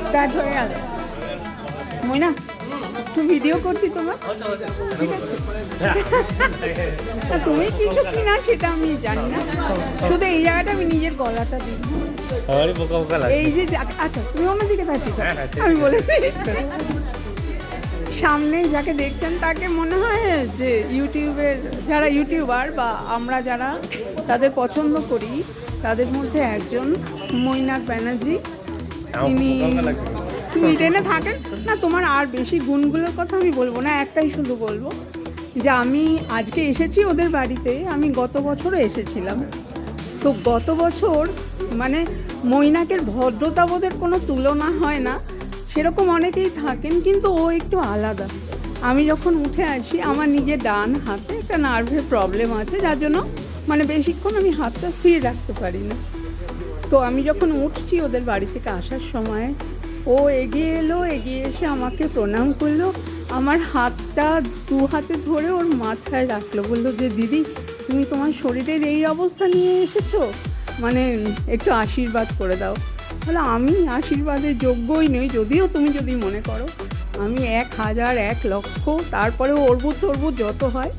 Start হয়ে গেল। ময়না তুই ভিডিও করছি তোমার, ঠিক আছে? তুমি কিছু কিনা সেটা আমি জানি না, শুধু এই জায়গাটা আমি নিজের গলাটা দিই। এই যে আচ্ছা তুমি অন্যদিকে থাকি, আমি বলেছি সামনে যাকে দেখছেন তাকে মনে হয় যে ইউটিউবের যারা ইউটিউবার বা আমরা যারা তাদের পছন্দ করি তাদের মধ্যে একজন মৈনাক ব্যানার্জি। তিনি সুইডেনে থাকেন না। তোমার আর বেশি গুণগুলোর কথা আমি বলবো না, একটাই শুধু বলবো যে আমি আজকে এসেছি ওদের বাড়িতে, আমি গত বছরও এসেছিলাম। তো গত বছর মানে মৈনাকের ভদ্রতাবোধের কোনো তুলনা হয় না, সেরকম অনেকেই থাকেন, কিন্তু ও একটু আলাদা। আমি যখন উঠে আসি আমার নিজের ডান হাতে একটা নার্ভের প্রবলেম আছে, যার জন্য মানে বেশিক্ষণ আমি হাতটা স্থির রাখতে পারি না। তো আমি যখন উঠছি ওদের বাড়ি থেকে আসার সময় ও এগিয়ে এলো, এগিয়ে এসে আমাকে প্রণাম করলো, আমার হাতটা দু হাতে ধরে ওর মাথায় রাখলো, বললো যে দিদি তুমি তোমার শরীরের এই অবস্থা নিয়ে এসেছো, মানে একটু আশীর্বাদ করে দাও। বলে আমি আশীর্বাদের যোগ্যই নই, যদিও তুমি যদি মনে করো আমি 1000 1,00,000 তারপরে অর্বুদ তর্বুদ যত হয়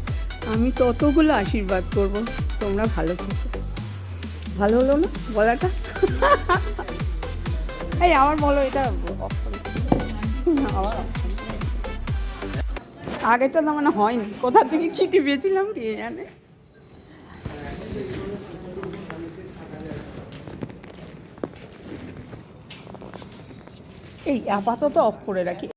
আমি ততগুলো আশীর্বাদ করব, তোমরা ভালো থেকো। ভালো হলো না বলাটা? এই আমার বলো এটা আগেরটা তো মানে হয়নি, কোথা থেকে কি টিপেছিলাম কে জানে। এই আপাতত অফ করে রাখি।